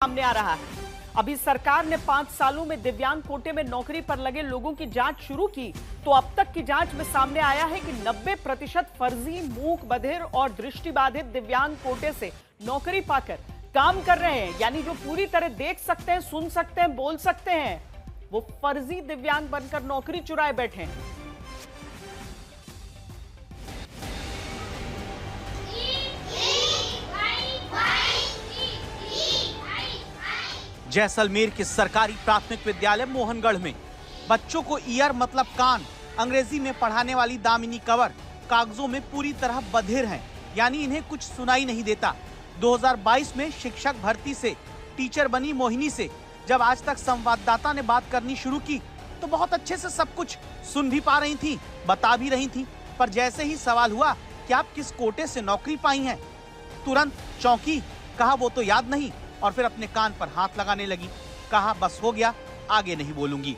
सामने आ रहा है। अभी सरकार ने 5 सालों में दिव्यांग कोटे में नौकरी पर लगे लोगों की जांच शुरू की, तो अब तक की जांच में सामने आया है कि 90% फर्जी मूक बधिर और दृष्टिबाधित दिव्यांग कोटे से नौकरी पाकर काम कर रहे हैं। यानी जो पूरी तरह देख सकते हैं, सुन सकते हैं, बोल सकते हैं, वो फर्जी दिव्यांग बनकर नौकरी चुराए बैठे हैं। जैसलमेर के सरकारी प्राथमिक विद्यालय मोहनगढ़ में बच्चों को ईयर मतलब कान अंग्रेजी में पढ़ाने वाली दामिनी कंवर कागजों में पूरी तरह बधिर हैं, यानी इन्हें कुछ सुनाई नहीं देता। 2022 में शिक्षक भर्ती से टीचर बनी मोहिनी से जब आज तक संवाददाता ने बात करनी शुरू की तो बहुत अच्छे से सब कुछ सुन भी पा रही थी, बता भी रही थी, पर जैसे ही सवाल हुआ कि आप किस कोटे से नौकरी पाई हैं, तुरंत चौंकी, कहा वो तो याद नहीं, और फिर अपने कान पर हाथ लगाने लगी। कहा बस हो गया, आगे नहीं बोलूंगी।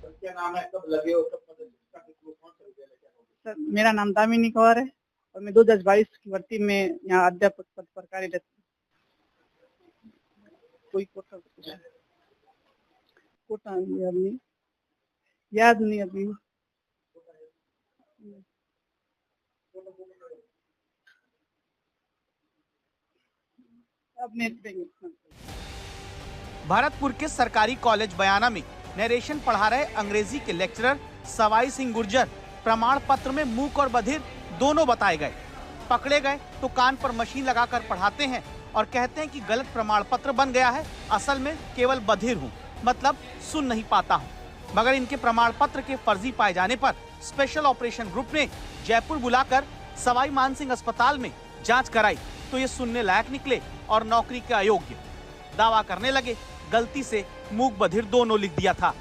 क्या नाम है, कब लगे हो, कब सर, मेरा नाम दामिनी कंवर है और मैं 2022 की भर्ती में यहाँ अध्यापक पद पर कार्यरत हूँ। कोई कोटा अभी याद नहीं अभी। भरतपुर के सरकारी कॉलेज बयाना में नरेशन पढ़ा रहे अंग्रेजी के लेक्चरर सवाई सिंह गुर्जर प्रमाण पत्र में मूक और बधिर दोनों बताए गए। पकड़े गए तो कान पर मशीन लगाकर पढ़ाते हैं और कहते हैं कि गलत प्रमाण पत्र बन गया है, असल में केवल बधिर हूँ, मतलब सुन नहीं पाता हूँ। मगर इनके प्रमाण पत्र के फर्जी पाए जाने पर स्पेशल ऑपरेशन ग्रुप ने जयपुर बुलाकर सवाई मानसिंह अस्पताल में जांच कराई तो ये सुनने लायक निकले और नौकरी के अयोग्य। दावा करने लगे गलती से मूक बधिर दोनों लिख दिया था।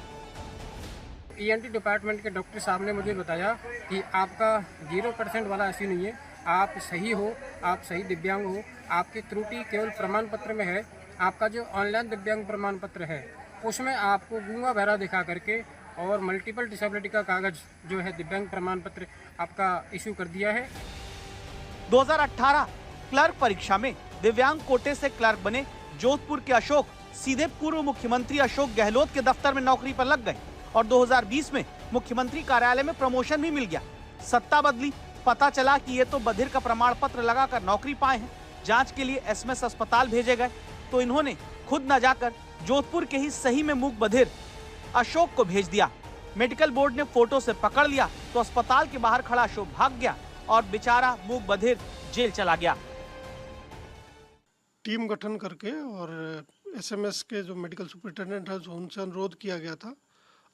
ENT डिपार्टमेंट के डॉक्टर साहब ने मुझे बताया कि आपका 0% वाला ऐसी नहीं है, आप सही हो, आप सही दिव्यांग हो, आपकी त्रुटि केवल प्रमाण पत्र में है। आपका जो ऑनलाइन दिव्यांग प्रमाण पत्र है उसमें आपको गूंगा बहरा दिखा करके और मल्टीपल डिसेबिलिटी का कागज जो है दिव्यांग प्रमाण पत्र आपका इशू कर दिया है। 2018 क्लर्क परीक्षा में दिव्यांग कोटे से क्लर्क बने जोधपुर के अशोक सीधे पूर्व मुख्यमंत्री अशोक गहलोत के दफ्तर में नौकरी पर लग गए और 2020 में मुख्यमंत्री कार्यालय में प्रमोशन भी मिल गया। सत्ता बदली, पता चला कि ये तो बधिर का प्रमाण पत्र लगाकर नौकरी पाए हैं। जांच के लिए SMS अस्पताल भेजे गए तो इन्होंने खुद न जाकर जोधपुर के ही सही में मूक बधिर अशोक को भेज दिया। मेडिकल बोर्ड ने फोटो से पकड़ लिया तो अस्पताल के बाहर खड़ा अशोक भाग गया और बेचारा मूक बधिर जेल चला गया। टीम गठन करके और SMS के जो मेडिकल सुपरिटेंडेंट है उनसे अनुरोध किया गया था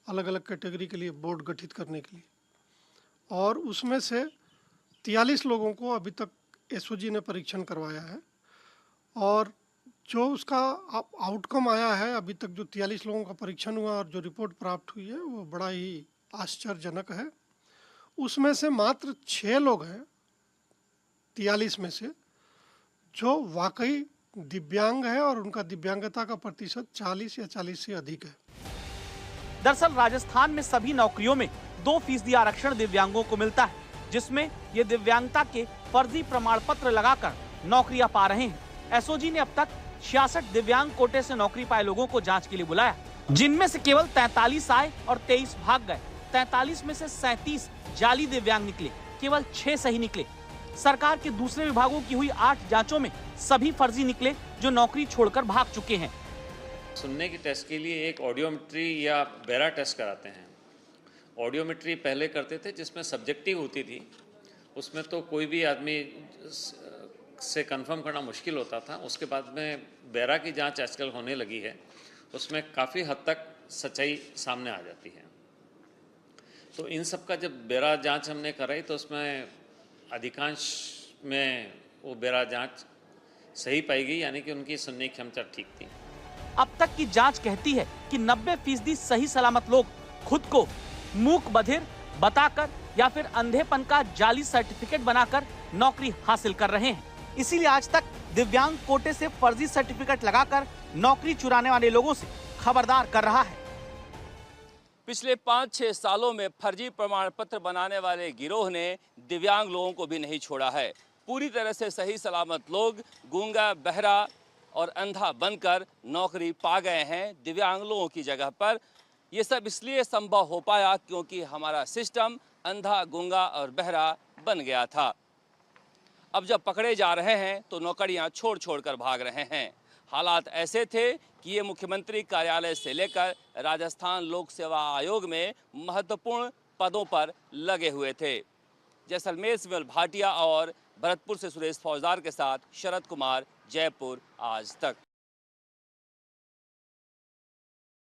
अलग अलग कैटेगरी के लिए बोर्ड गठित करने के लिए, और उसमें से 43 लोगों को अभी तक SOG ने परीक्षण करवाया है और जो उसका आउटकम आया है, अभी तक जो 43 लोगों का परीक्षण हुआ और जो रिपोर्ट प्राप्त हुई है वो बड़ा ही आश्चर्यजनक है। उसमें से मात्र 6 लोग हैं 43 में से जो वाकई दिव्यांग है और उनका दिव्यांगता का प्रतिशत 40 या 40 से अधिक है। दरअसल राजस्थान में सभी नौकरियों में 2% आरक्षण दिव्यांगों को मिलता है, जिसमें ये दिव्यांगता के फर्जी प्रमाण पत्र लगाकर नौकरियां पा रहे हैं। SOG ने अब तक 66 दिव्यांग कोटे से नौकरी पाए लोगों को जांच के लिए बुलाया, जिनमें से केवल 43 आए और 23 भाग गए। 43 में से 37 जाली दिव्यांग निकले, केवल 6 सही निकले। सरकार के दूसरे विभागों की हुई 8 जांचों में सभी फर्जी निकले जो नौकरी छोड़कर भाग चुके हैं। सुनने की टेस्ट के लिए एक ऑडियोमेट्री या बेरा टेस्ट कराते हैं। ऑडियोमेट्री पहले करते थे जिसमें सब्जेक्टिव होती थी, उसमें तो कोई भी आदमी से कंफर्म करना मुश्किल होता था। उसके बाद में बेरा की जांच आजकल होने लगी है, उसमें काफ़ी हद तक सच्चाई सामने आ जाती है। तो इन सब का जब बेरा जांच हमने कराई तो उसमें अधिकांश में वो बेरा जांच सही पाई गई, यानी कि उनकी सुनने की क्षमता ठीक थी। अब तक की जांच कहती है कि 90% सही सलामत लोग खुद को मूक बधिर बताकर या फिर अंधेपन का जाली सर्टिफिकेट बनाकर नौकरी हासिल कर रहे हैं। इसीलिए आज तक दिव्यांग कोटे से फर्जी सर्टिफिकेट लगाकर नौकरी चुराने वाले लोगों से खबरदार कर रहा है। पिछले 5-6 सालों में फर्जी प्रमाण पत्र बनाने वाले गिरोह ने दिव्यांग लोगों को भी नहीं छोड़ा है। पूरी तरह से सही सलामत लोग गूंगा बहरा और अंधा बनकर नौकरी पा गए हैं दिव्यांग लोगों की जगह पर। ये सब इसलिए संभव हो पाया क्योंकि हमारा सिस्टम अंधा, गूंगा और बहरा बन गया था। अब जब पकड़े जा रहे हैं तो नौकरियां छोड़ छोड़कर भाग रहे हैं। हालात ऐसे थे कि ये मुख्यमंत्री कार्यालय से लेकर राजस्थान लोक सेवा आयोग में महत्वपूर्ण पदों पर लगे हुए थे। जैसलमेर से विमल भाटिया और भरतपुर से सुरेश फौजदार के साथ शरद कुमार, जयपुर आज तक।